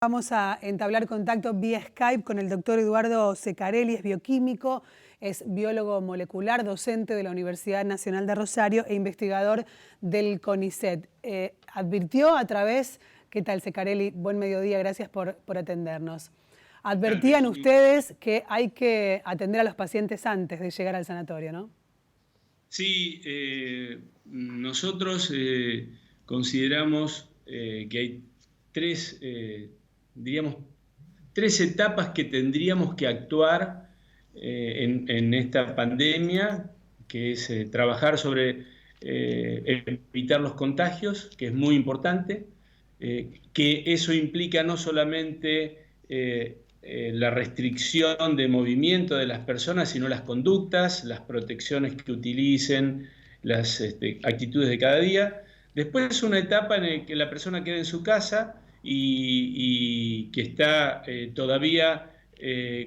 Vamos a entablar contacto vía Skype con el doctor Eduardo Ceccarelli, es bioquímico, es biólogo molecular, docente de la Universidad Nacional de Rosario e investigador del CONICET. Advirtió a través, ¿qué tal Ceccarelli? Buen mediodía, gracias por atendernos. Advertían ustedes que hay que atender a los pacientes antes de llegar al sanatorio, ¿no? Sí, nosotros consideramos que hay tres etapas que tendríamos que actuar en esta pandemia, que es trabajar sobre evitar los contagios, que es muy importante, que eso implica no solamente la restricción de movimiento de las personas, sino las conductas, las protecciones que utilicen, las actitudes de cada día. Después una etapa en la que la persona queda en su casa y que está todavía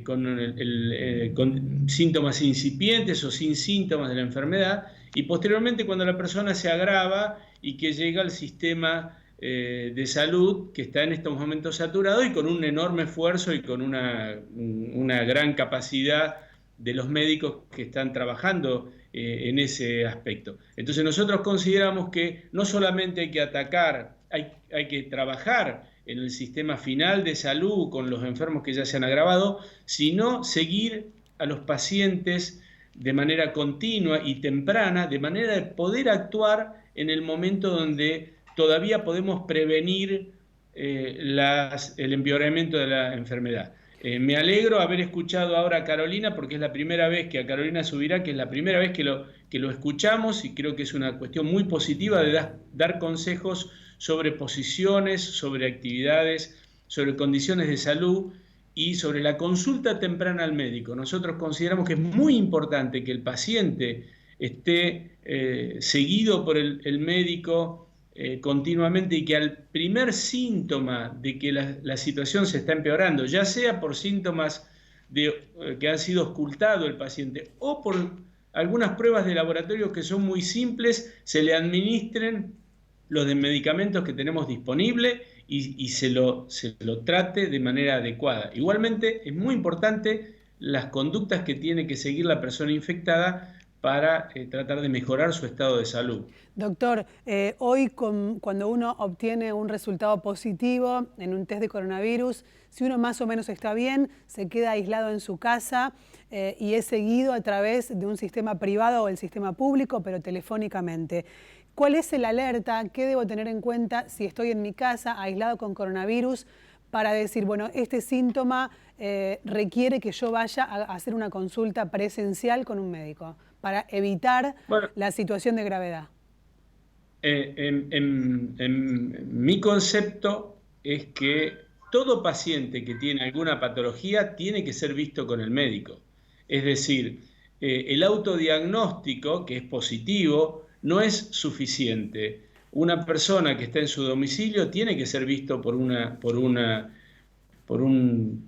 con síntomas incipientes o sin síntomas de la enfermedad, y posteriormente cuando la persona se agrava y que llega al sistema de salud, que está en estos momentos saturado y con un enorme esfuerzo y con una gran capacidad de los médicos que están trabajando en ese aspecto. Entonces nosotros consideramos que no solamente hay que atacar, hay que trabajar en el sistema final de salud con los enfermos que ya se han agravado, sino seguir a los pacientes de manera continua y temprana, de manera de poder actuar en el momento donde todavía podemos prevenir el empeoramiento de la enfermedad. Me alegro haber escuchado ahora a Carolina, porque es la primera vez que a Carolina Subirá, que es la primera vez que lo escuchamos, y creo que es una cuestión muy positiva de dar consejos sobre posiciones, sobre actividades, sobre condiciones de salud y sobre la consulta temprana al médico. Nosotros consideramos que es muy importante que el paciente esté seguido por el médico continuamente, y que al primer síntoma de que la situación se está empeorando, ya sea por síntomas que han sido ocultados el paciente o por algunas pruebas de laboratorio que son muy simples, se le administren los de medicamentos que tenemos disponibles y se lo trate de manera adecuada. Igualmente es muy importante las conductas que tiene que seguir la persona infectada para tratar de mejorar su estado de salud. Doctor, hoy cuando uno obtiene un resultado positivo en un test de coronavirus, si uno más o menos está bien, se queda aislado en su casa y es seguido a través de un sistema privado o el sistema público, pero telefónicamente. ¿Cuál es el alerta? ¿Qué debo tener en cuenta si estoy en mi casa aislado con coronavirus para decir, bueno, este síntoma requiere que yo vaya a hacer una consulta presencial con un médico para evitar la situación de gravedad? En mi concepto es que todo paciente que tiene alguna patología tiene que ser visto con el médico. Es decir, el autodiagnóstico, que es positivo, no es suficiente. Una persona que está en su domicilio tiene que ser visto por un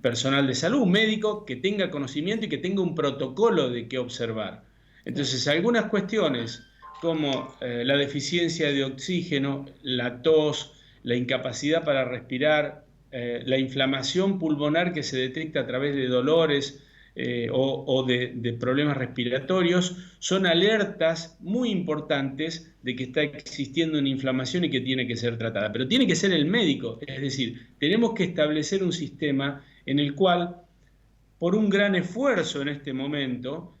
personal de salud, un médico que tenga conocimiento y que tenga un protocolo de qué observar. Entonces, algunas cuestiones como la deficiencia de oxígeno, la tos, la incapacidad para respirar, la inflamación pulmonar que se detecta a través de dolores o de problemas respiratorios, son alertas muy importantes de que está existiendo una inflamación y que tiene que ser tratada. Pero tiene que ser el médico, es decir, tenemos que establecer un sistema en el cual, por un gran esfuerzo en este momento,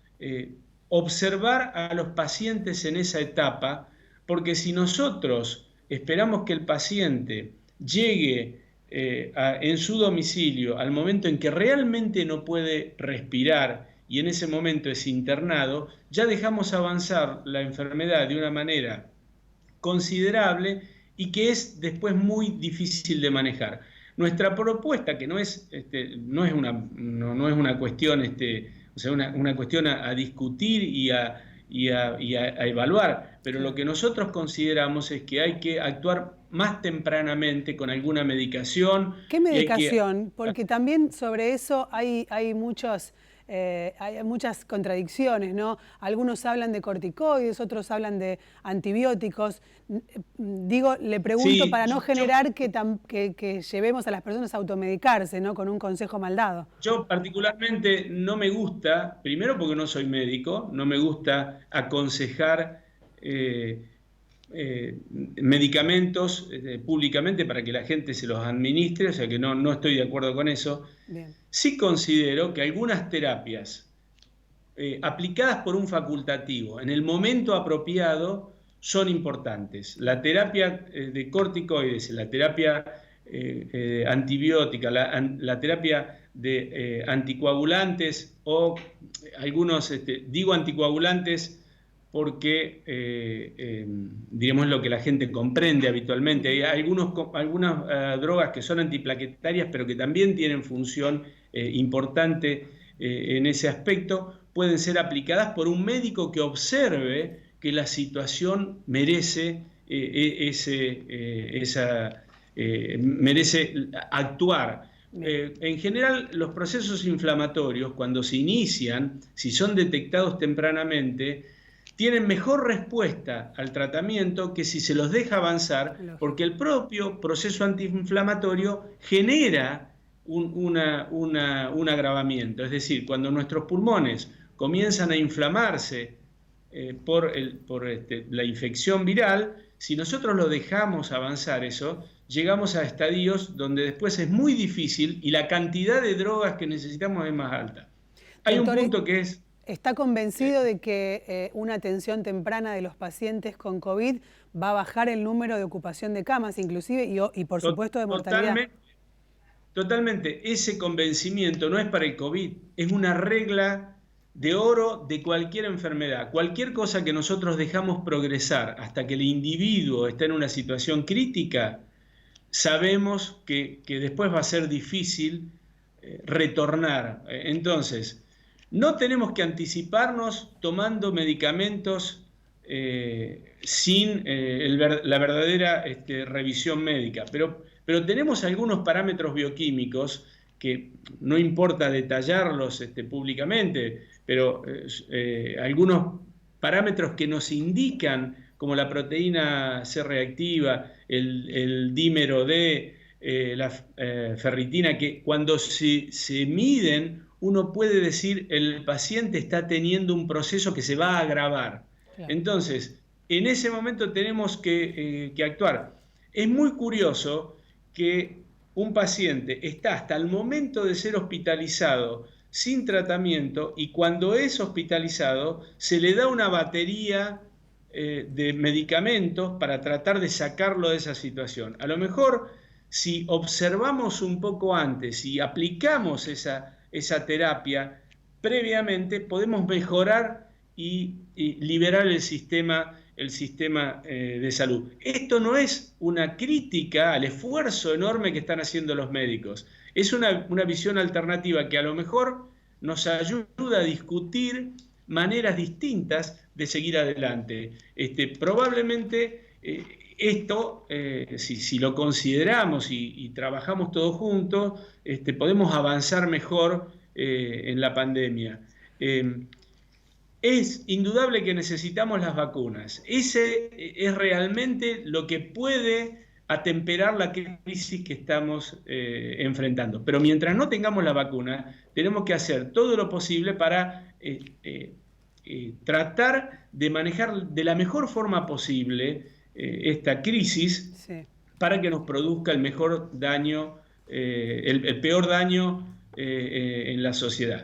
observar a los pacientes en esa etapa, porque si nosotros esperamos que el paciente llegue en su domicilio al momento en que realmente no puede respirar y en ese momento es internado, ya dejamos avanzar la enfermedad de una manera considerable y que es después muy difícil de manejar. Nuestra propuesta, que no es una cuestión, o sea, una cuestión a discutir y a evaluar, pero lo que nosotros consideramos es que hay que actuar más tempranamente con alguna medicación. ¿Qué medicación? Porque también sobre eso hay muchos hay muchas contradicciones, ¿no? Algunos hablan de corticoides, otros hablan de antibióticos. Digo, le pregunto Sí, para no generar que llevemos a las personas a automedicarse, ¿no? Con un consejo mal dado. yo particularmente no me gusta, primero porque no soy médico, no me gusta aconsejar medicamentos públicamente para que la gente se los administre, o sea que no estoy de acuerdo con eso. Bien. Sí considero que algunas terapias aplicadas por un facultativo en el momento apropiado son importantes. La terapia de corticoides, la terapia antibiótica, la terapia de anticoagulantes o algunos, digo anticoagulantes porque, diremos, lo que la gente comprende habitualmente. Hay algunas drogas que son antiplaquetarias, pero que también tienen función importante en ese aspecto, pueden ser aplicadas por un médico que observe que la situación merece, merece actuar. En general, los procesos inflamatorios, cuando se inician, si son detectados tempranamente, tienen mejor respuesta al tratamiento que si se los deja avanzar, porque el propio proceso antiinflamatorio genera un agravamiento. Es decir, cuando nuestros pulmones comienzan a inflamarse por la infección viral, si nosotros lo dejamos avanzar eso, llegamos a estadios donde después es muy difícil y la cantidad de drogas que necesitamos es más alta. Hay un punto que es... ¿Está convencido de que una atención temprana de los pacientes con COVID va a bajar el número de ocupación de camas, inclusive, y por supuesto de mortalidad? Totalmente. Ese convencimiento no es para el COVID, es una regla de oro de cualquier enfermedad. Cualquier cosa que nosotros dejamos progresar hasta que el individuo está en una situación crítica, sabemos que después va a ser difícil retornar. Entonces, no tenemos que anticiparnos tomando medicamentos sin la verdadera revisión médica, pero tenemos algunos parámetros bioquímicos que no importa detallarlos públicamente, pero algunos parámetros que nos indican, como la proteína C reactiva, el dímero D, la ferritina, que cuando se miden, uno puede decir el paciente está teniendo un proceso que se va a agravar. Claro. Entonces, en ese momento tenemos que actuar. Es muy curioso que un paciente está hasta el momento de ser hospitalizado sin tratamiento y cuando es hospitalizado se le da una batería de medicamentos para tratar de sacarlo de esa situación. A lo mejor, si observamos un poco antes y aplicamos esa terapia previamente, podemos mejorar y liberar el sistema de salud. Esto no es una crítica al esfuerzo enorme que están haciendo los médicos. Es una visión alternativa que a lo mejor nos ayuda a discutir maneras distintas de seguir adelante. Probablemente esto, si lo consideramos y trabajamos todos juntos, podemos avanzar mejor en la pandemia. Es indudable que necesitamos las vacunas. Ese es realmente lo que puede atemperar la crisis que estamos enfrentando. Pero mientras no tengamos la vacuna, tenemos que hacer todo lo posible para tratar de manejar de la mejor forma posible esta crisis, sí, para que nos produzca el menor daño, el peor daño en la sociedad.